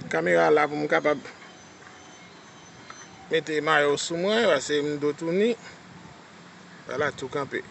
caméra là pour me capable mettre maillot sous moi parce que me dois tourner. Voilà tout campé.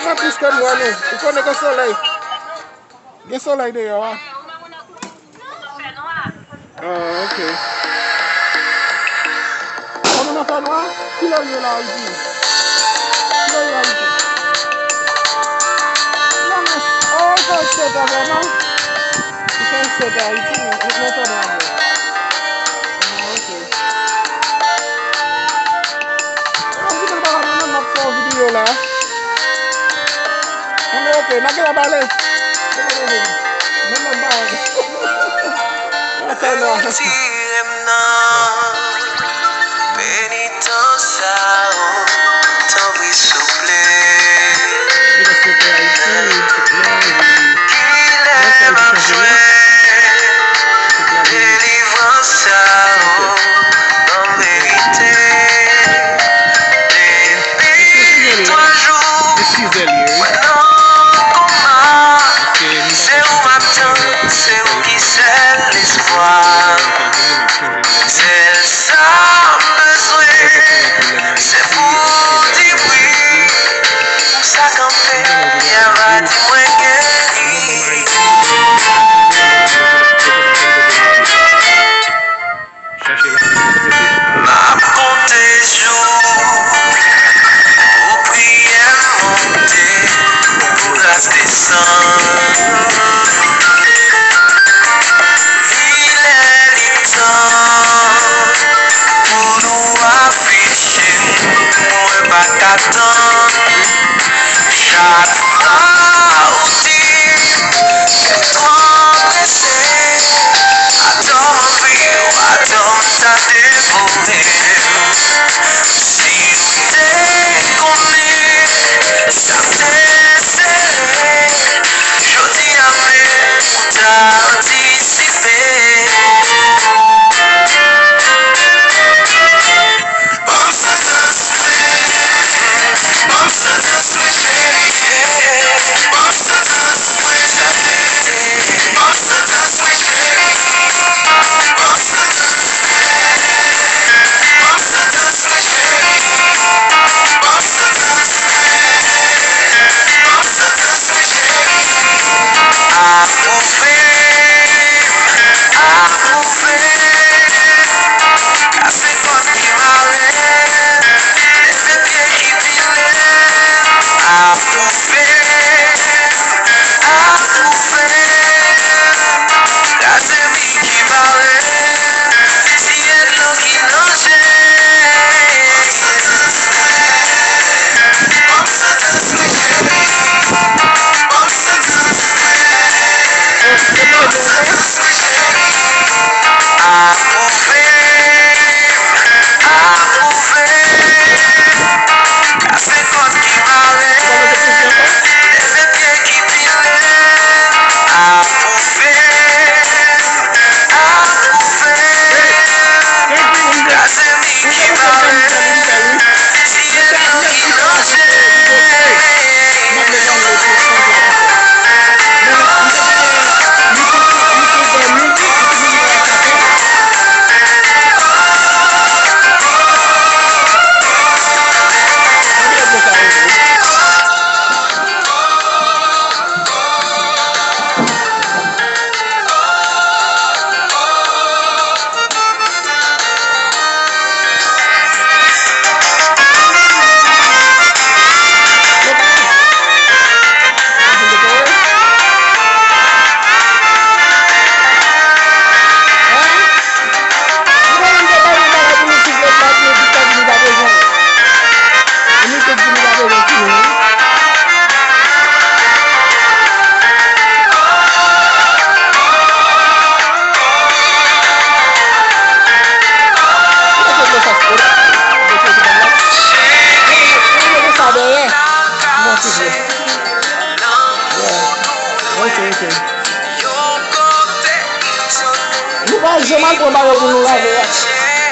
Not plus que moi, non. Il faut le soleil. Il y a soleil dehors. Ah, ok. On a fait noir? Qui l'a eu là ici? Qui l'a eu là ici? Non, mais. Oh, il faut se faire vraiment. Il faut se faire ici. Il faut se faire. Ah, ok. On dit que on a fait une vidéo là. Ok, ma que la balai. C'est ça besoin. Je m'en prends pour nous laver.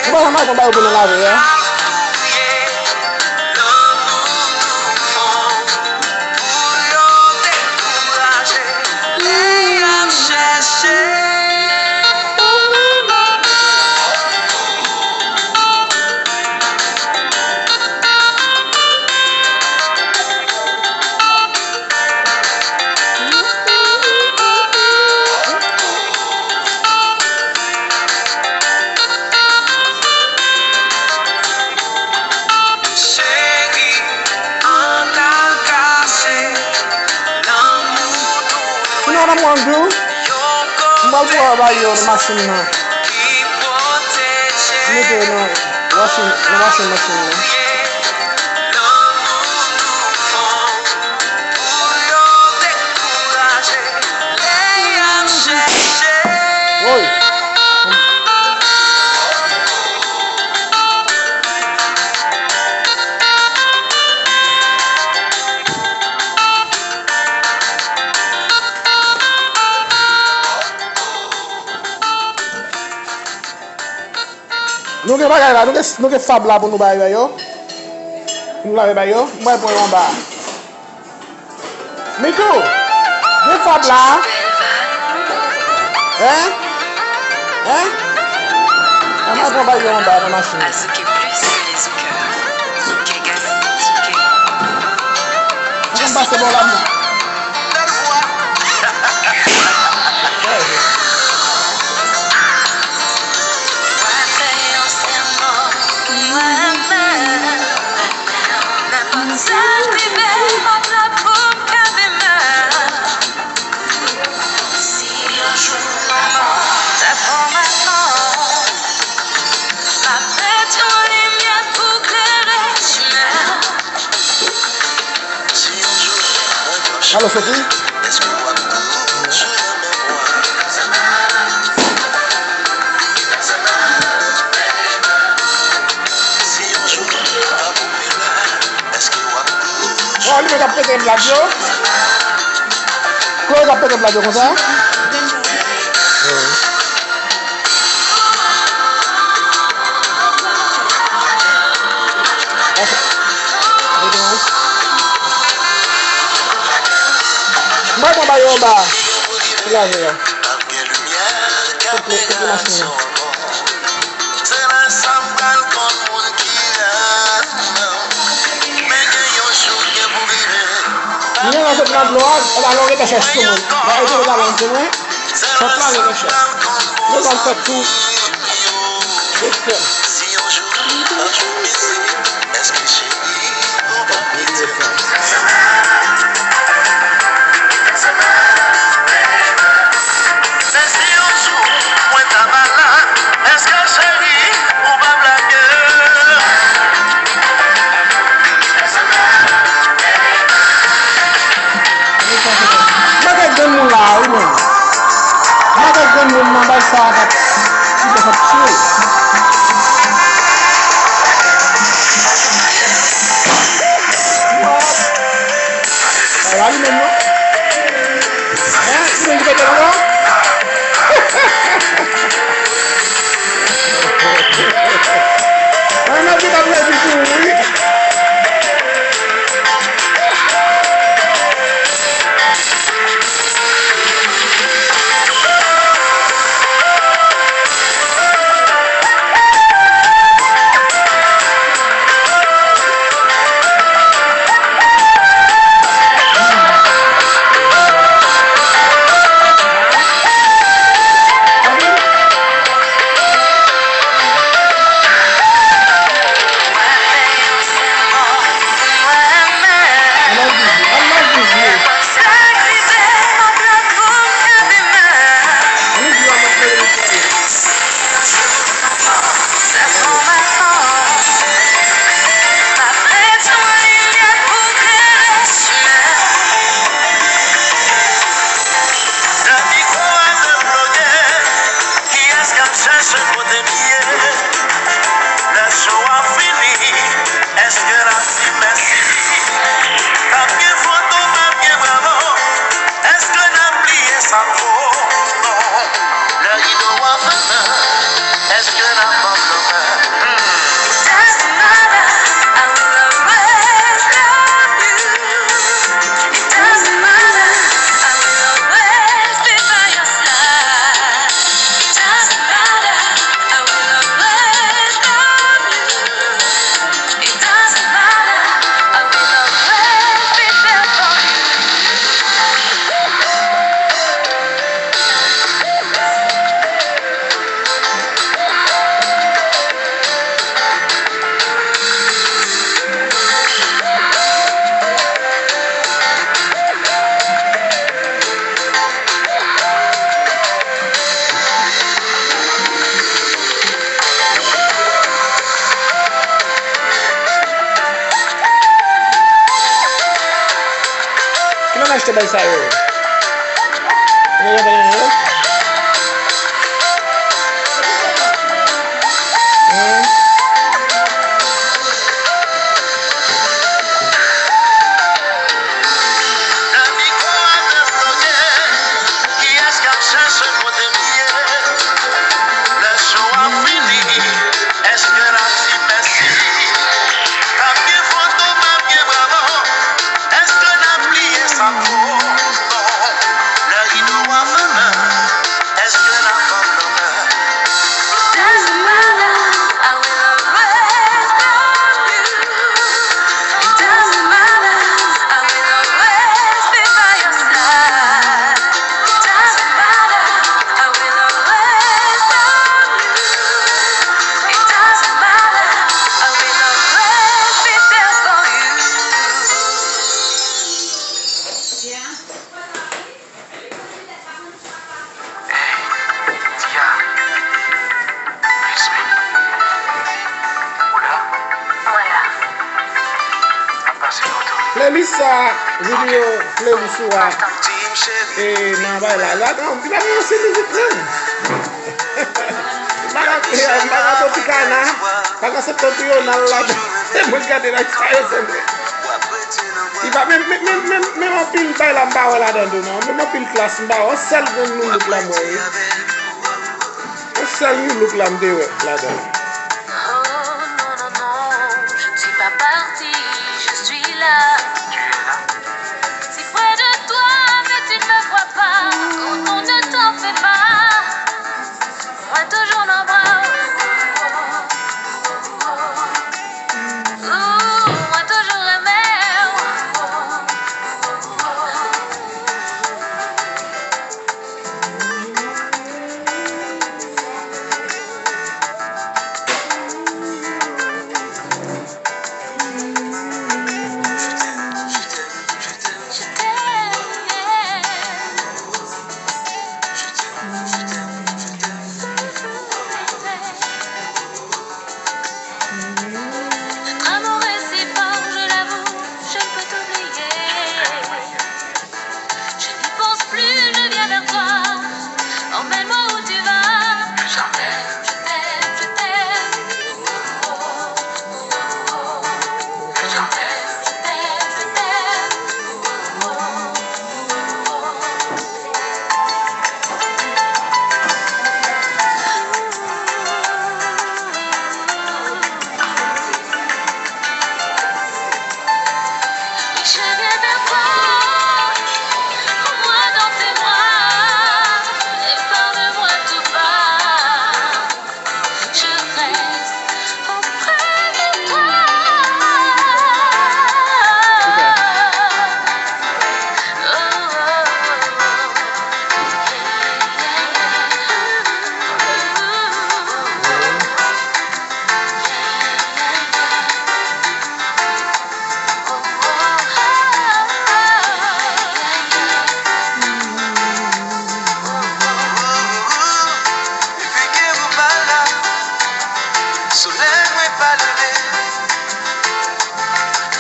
Je m'en prends pour nous laver. What I'm gonna do, I'm gonna pour about you the machine now. Make it the washing machine now. Oi. Nous avons bagay là, nous avons fab là pour nous bailler yo. Nous l'avons bailler yo, moi pour en bas. Mito, des fab là. Hein? On va pour bailler en bas dans la machine. Azuke plus que les zoukeurs. Zouké gazi, zouké. On va passer bon là. Allô Sophie? Oh, lui, il a pété une blague. Quoi, il a pété une blague comme ça? Moi, je vais en bas. Là, je vais. Toute la machine. Ni una se plan lo ha la longa che sto mo. Ma è da longa, no? So plan che c'è. Io non so tu. Sahabat sudah kecil. Lagi mana? Sudah kita tengok. Mana kita boleh dicuri? Salvo, no, la ido a acheté ben ça yo. Playlist sa video playlist wa nan bay la non di ba se music nan baga to tikana baga se to yo na la mo gade la chayo sempre iba même en pile bay la mba wala dan do non même en pile classe mba on sel gon nous look la moy on sel nous look la mde la dan si près de toi, mais tu ne me vois pas. Quand on ne t'en fait pas, moi toujours dans bras. Moi toujours aimé.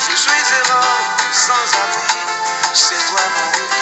Je suis errant, sans abri, c'est toi mon